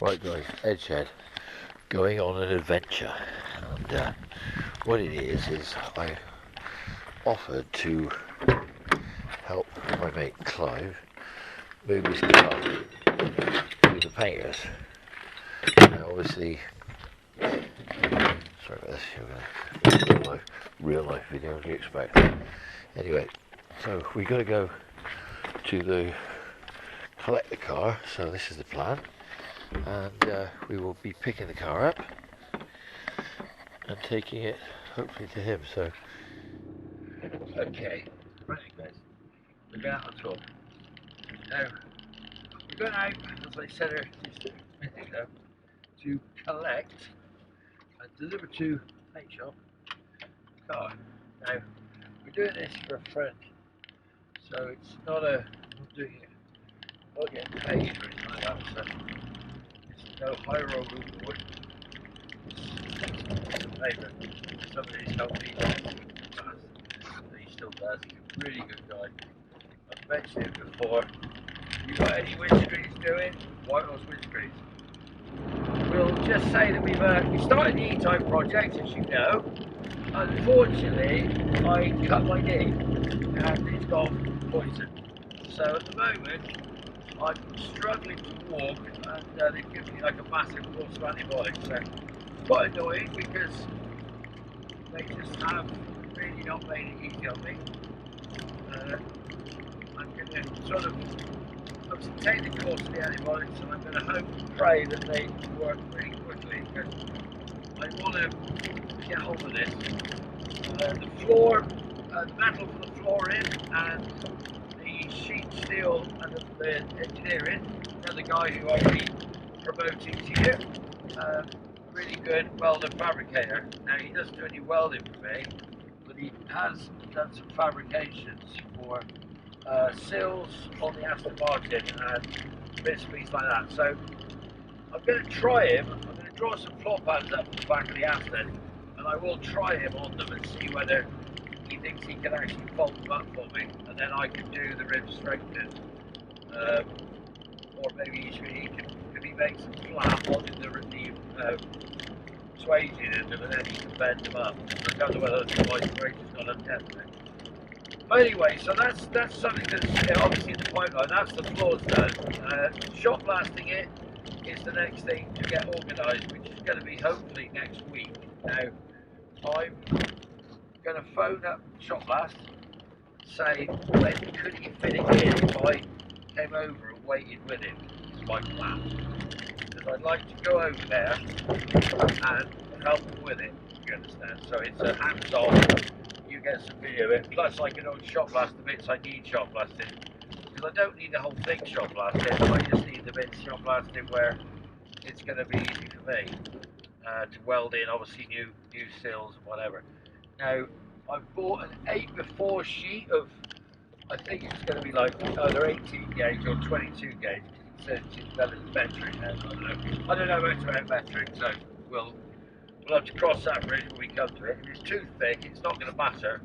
Right guys, Edgehead, going on an adventure, and what it is I offered to help my mate Clive move his car with the painters. Now obviously, sorry about this, you're gonna real life video as you expect. Anyway, so we got to go to collect the car, so this is the plan. And we will be picking the car up and taking it hopefully to him. So okay, right guys, we're going out on tour. Now we're going out, as I said just a minute ago, to collect and deliver to paint shop the car. Now we're doing this for a friend, so it's not not doing it, not getting paid or anything like that. So it's no high road reward. It's a favour. Somebody's helped me in the past, and he still does. He's a really good guy. I've mentioned it before. You got any windscreens doing? Whitehall's windscreens. We'll just say that we started the E-Type project, as you know. Unfortunately, I cut my knee and it's gone poison. So at the moment, I'm struggling to walk, and they've given me like a massive course of antibiotics. So quite annoying because they just have really not made it easy on me. I'm going to sort of take the course of the antibiotics, and I'm going to hope and pray that they work really quickly because I want to get hold of this. The floor, the metal for the flooring and the sheet steel and the engineering, another guy who I'll be promoting to you. Really good welder fabricator. Now he doesn't do any welding for me, but he has done some fabrications for sills on the Aston Martin and bits and pieces like that. So I'm going to try him. I'm going to draw some floor pans up the back of the Aston, and I will try him on them and see whether he thinks he can actually fold them up for me, and then I can do the rib strengthening. Or maybe he can, if he makes them flat on the suede in them, and then he can bend them up. I don't know whether the white has got a depth. But anyway, so that's something that's obviously in the pipeline. That's the floors done. Shot blasting it is the next thing to get organised, which is going to be hopefully next week. Now, I'm going to phone up Shot Blast, say when could he fit it in if I came over and waited with him. Is my plan. Because I'd like to go over there and help him with it. You understand? So it's a hands-on. You get some video of it. Plus, I can only shot blast the bits I need shot blasted. Because I don't need the whole thing shot blasted. I just need the bits shot blasted where it's going to be easy for me to weld in. Obviously, new sills and whatever. Now, I've bought an 8x4 sheet of. I think it's going to be like either 18 gauge or 22 gauge. It says it's done as metric now. I don't know much about metric, so we'll have to cross that bridge when we come to it. If it's too thick, it's not going to matter.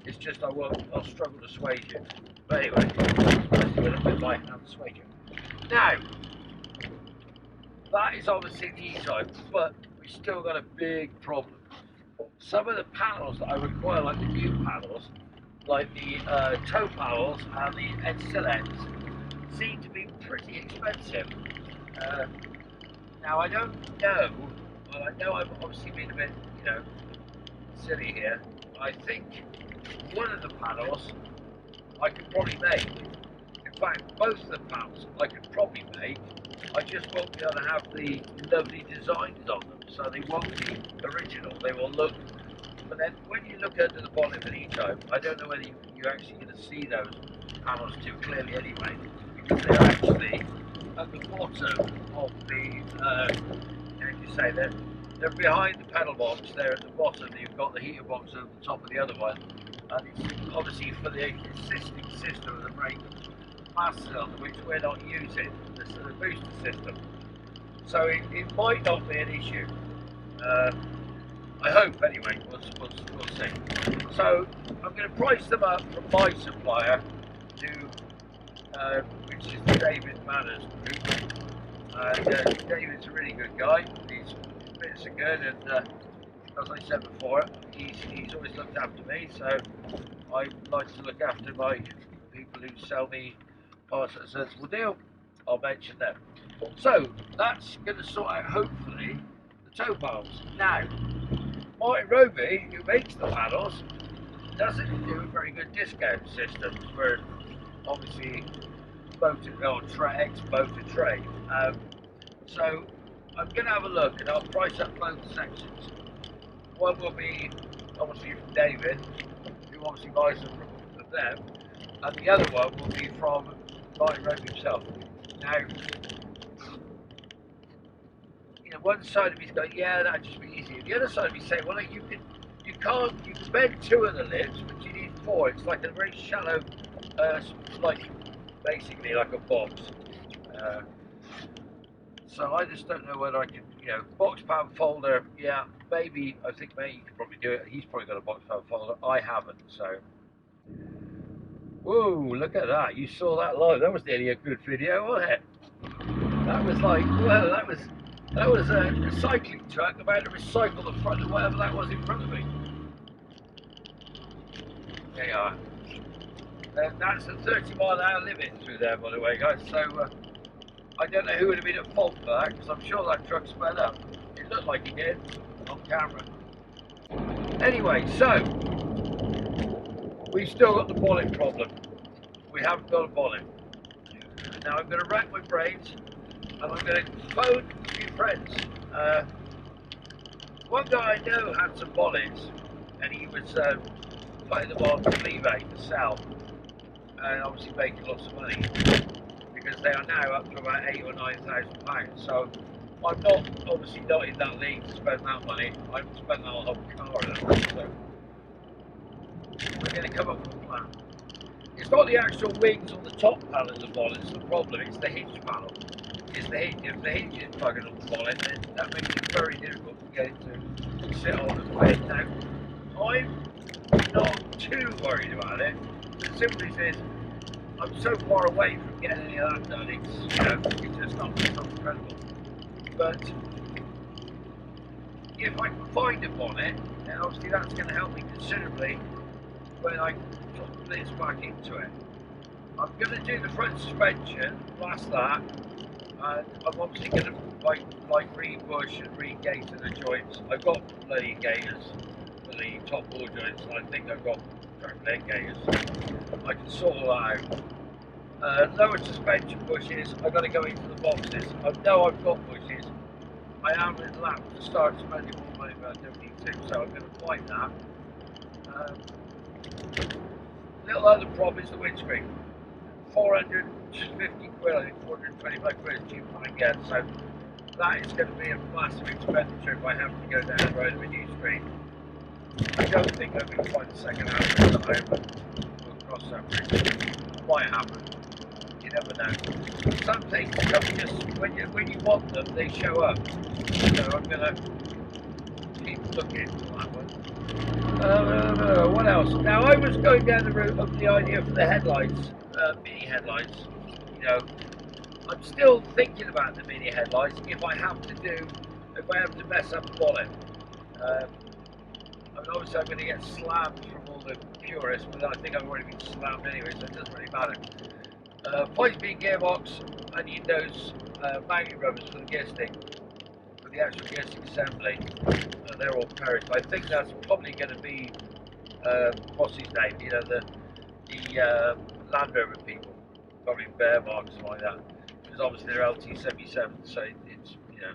It's just I'll struggle to sway you. But anyway, let's do it with my hand sway you. Now, that is obviously the E-Type, but we've still got a big problem. Some of the panels that I require, like the new panels, like the toe panels and the Encilets, seem to be pretty expensive. Now I don't know, well I know I've obviously been a bit, silly here. I think one of the panels I could probably make. In fact, both of the panels I could probably make. I just won't be able to have the lovely designs on them, so they won't be original. They will look. But then when you look under the bonnet of an E-Type, I don't know whether you're actually going to see those panels too clearly anyway, because they're actually at the bottom of the, they're behind the pedal box, they're at the bottom, you've got the heater box at the top of the other one, and it's obviously for the assisting system of the brake master cylinder, which we're not using, the booster system. So it might not be an issue. I hope anyway, we'll see. So I'm going to price them up from my supplier to, which is the David Manners Group, David's a really good guy. His bits are good, and as I said before, he's always looked after me, so I like to look after my people who sell me parts at a sensible deal. I'll mention them. So that's going to sort out, hopefully, the tow panels. Now, Martin Roby, who makes the panels, doesn't do a very good discount systems for obviously motor or ex-motor trade. So I'm going to have a look and I'll price up both sections. One will be obviously from David, who obviously buys them from them, and the other one will be from Martin Roby himself. Now, you know, one side of me's going, yeah, that'd just be easier. The other side of me saying, well, you can bend two of the lids, but you need four. It's like a very shallow, like basically like a box. So I just don't know whether I can, you know, box pan folder. Yeah, maybe. I think maybe you could probably do it. He's probably got a box pan folder. I haven't. So, whoa, look at that! You saw that live. That was nearly a good video, wasn't it? That was like, well, that was a recycling truck about to recycle the front of whatever that was in front of me. There you are. That's a 30-mile-an-hour limit through there, by the way, guys. So I don't know who would have been at fault for that, because I'm sure that truck sped up. It looked like he did on camera. Anyway, so we've still got the bonnet problem. We haven't got a bonnet. Now I'm going to rack my brains, and I'm going to phone a few friends. One guy I know had some bonnets, and he was putting them on eBay to sell, and obviously making lots of money, because they are now up to about £8,000 or £9,000. So I'm not obviously not in that league to spend that money. I've spent that whole car on that, so we're going to come up with a plan. It's not the actual wings on the top panel of the bonnet that's the problem, it's the hinge panel. It's the hinge. If the hinge is plugging on the bonnet, then that makes it very difficult to get it to sit on and fit. Now, I'm not too worried about it. The simple reason is I'm so far away from getting any of that done, it's, you know, it's just not incredible. But if I can find a bonnet, then obviously that's going to help me considerably when I put this back into it. I'm going to do the front suspension, blast that, and I'm obviously going to like re-bush and re-gator the joints. I've got bloody gators for the top ball joints, and I think I've got leg gators. I can sort all that out. Lower suspension bushes, I've got to go into the boxes. I know I've got bushes. I am in lap to start spending more money, but I don't need to, so I'm going to find that. Little other problem is the windscreen. 450 quid, I think 425 quid is cheap I get, so that is going to be a massive expenditure if I have to go down the road with a new screen. I don't think I'm going to find a second hand this time, but we'll cross that bridge. Might happen. You never know. Some things come just when you want them, they show up. So I'm going to keep looking for that one. What else? Now I was going down the route of the idea for the headlights, mini headlights. You know, I'm still thinking about the mini headlights if I have to mess up the bonnet. I mean, obviously I'm going to get slammed from all the purists, but I think I've already been slammed anyway, so it doesn't really matter. 5-speed gearbox, I need those mounting rubbers for the gear stick, for the actual gear stick assembly. They're all perished. I think that's probably going to be what's his name? You know, the Land Rover people, probably Bearmark or something like that, because obviously they're LT77, so it's, you know,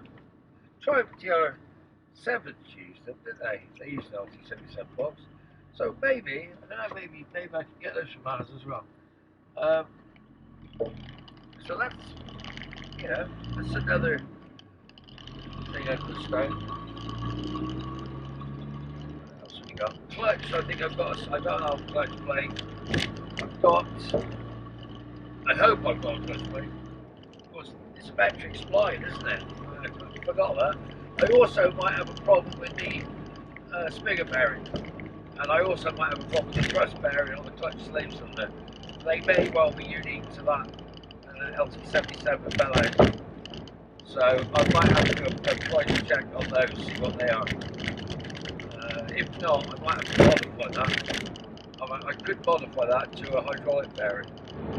Triumph TR7 used them, didn't they? They used the LT77 box, so maybe I don't know, maybe I can get those from Mars as well. So that's, you know, that's another thing I could start. What else have we got? Clutch, I think I've got an old clutch plate. I hope I've got a clutch plate. Of course, it's a metric spline, isn't it? I forgot that. I also might have a problem with the spigot bearing. And I also might have a problem with the thrust bearing on the clutch slave cylinder. They may well be unique to that LT77 bellows. So I might have to do a price check on those, see what they are. If not, I might have to modify that. I could modify that to a hydraulic bearing.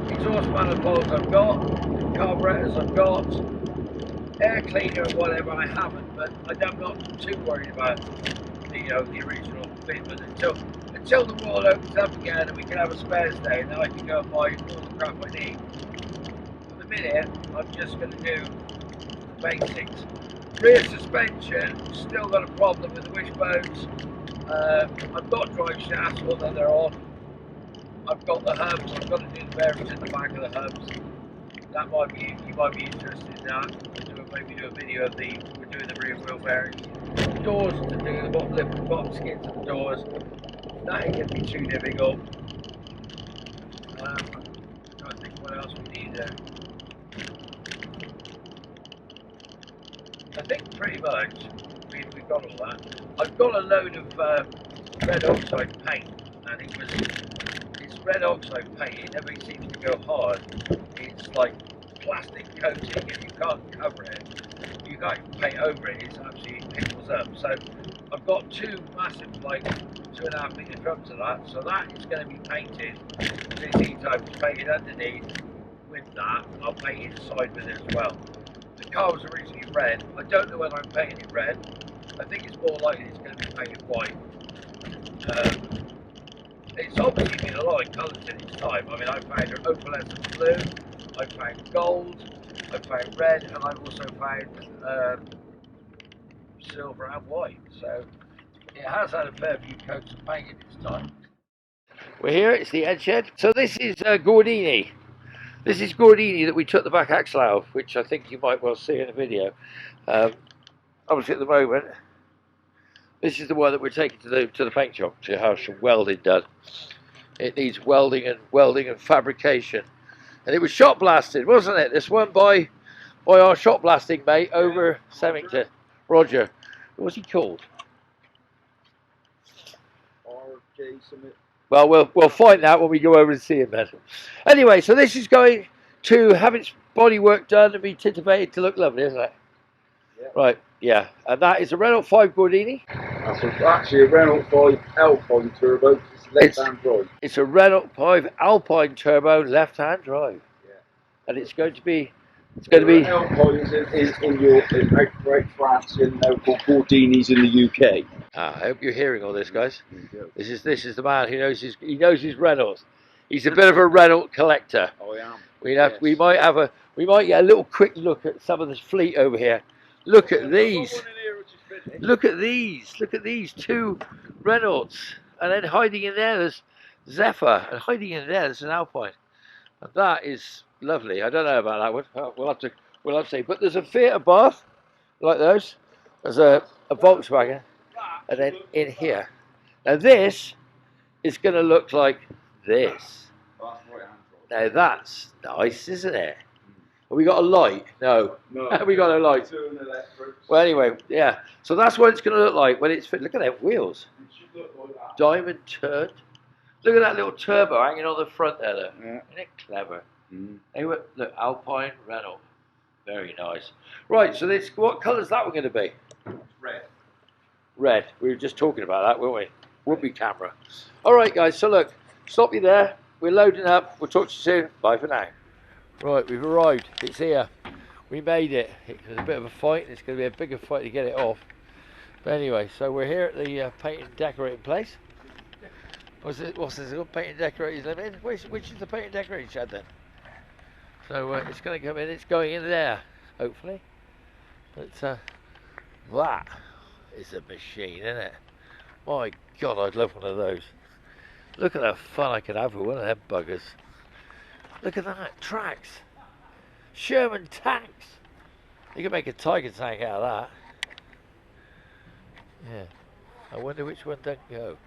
Exhaust manifolds I've got, carburetors I've got, air cleaner and whatever I haven't, but I'm not too worried about the original fitment until the world opens up again and we can have a spares day, and then I can go and buy all the crap I need. For the minute, I'm just going to do the basics. Rear suspension, still got a problem with the wishbones. I've got drive shafts, although they're on. I've got the hubs, I've got to do the bearings in the back of the hubs. That might be, you might be interested in that. Maybe do a video of we're doing the rear wheel bearings. Doors to do, the bottom skins of the doors. That ain't going to be too difficult. I'm trying to think what else we need there. I think pretty much we've got all that. I've got a load of red oxide paint, and it's red oxide paint. It never seems to go hard. It's like plastic coating, and you can't cover it. You can't paint over it. It's absolutely pickles up. So I've got two massive, like 2.5 metre drums of that. So that is going to be painted. This time it's painted underneath with that. I'll paint inside with it as well. The car was originally red. I don't know whether I'm painting it red. I think it's more likely it's going to be painted white. It's obviously been a lot of colours in its time. I mean, I found an opalescent blue, I found gold, I found red, and I've also found silver and white. So it has had a fair few coats of paint in its time. We're here, it's the Ed Shed. So this is Gordini. This is Gordini that we took the back axle out of, which I think you might well see in the video. Obviously at the moment, this is the one that we're taking to the paint shop to have some welding done. It needs welding and fabrication. And it was shot blasted, wasn't it? This one by our shot blasting mate over Semington, Roger. What was he called? RJ Summit. Well, we'll find out when we go over and see him then. Anyway, so this is going to have its bodywork done and be titivated to look lovely, isn't it? Yeah. Right, yeah. And that is a Renault 5 Gordini. That's actually a Renault 5 Alpine Turbo. It's left-hand drive. It's a Renault 5 Alpine Turbo left-hand drive. Yeah. And it's going to be... Alpines in Europe, in France, and now called Gordinis in the UK. I hope you're hearing all this, guys. This is the man who knows his Renaults. He's a bit of a Renault collector. I am. We might get a little quick look at some of this fleet over here. Look at these. Look at these. Look at these two Renaults. And then hiding in there there's Zephyr, and hiding in there there's an Alpine. And that is lovely. I don't know about that one. We'll have to see. But there's a Fiat Abarth like those. There's a Volkswagen. And then in here. Now this is going to look like this. Now that's nice, isn't it? Have we got a light? No. We got a light. Well, anyway, yeah. So that's what it's going to look like when it's fit. Look at them wheels. Diamond turned. Look at that little turbo hanging on the front there, look. Yeah. Isn't it clever? Anyway, look, Alpine Renault. Very nice. Right, so what colour's that one going to be? Red. Red. We were just talking about that, weren't we? Would-be camera. All right, guys, so look, stop you there. We're loading up. We'll talk to you soon. Bye for now. Right, we've arrived. It's here. We made it. It was a bit of a fight. It's going to be a bigger fight to get it off. But anyway, so we're here at the paint and decorating place. What's this called? Paint and Decorating Limited? Which is the paint and decorating shed then? So it's going to come in. It's going in there, hopefully. But that is a machine, isn't it? My God, I'd love one of those. Look at the fun I could have with one of them buggers. Look at that, tracks. Sherman tanks. You can make a Tiger tank out of that. Yeah. I wonder which one doesn't go.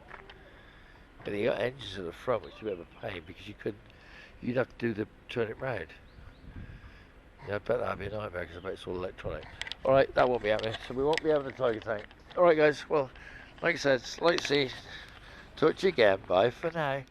But you got engines at the front, which you have a pain because you'd have to turn it round. Yeah, I bet that'd be a nightmare because I bet it's all electronic. Alright, that won't be happening. So we won't be having a Tiger tank. Alright guys, well, like I said, like to see. Talk to you again. Bye for now.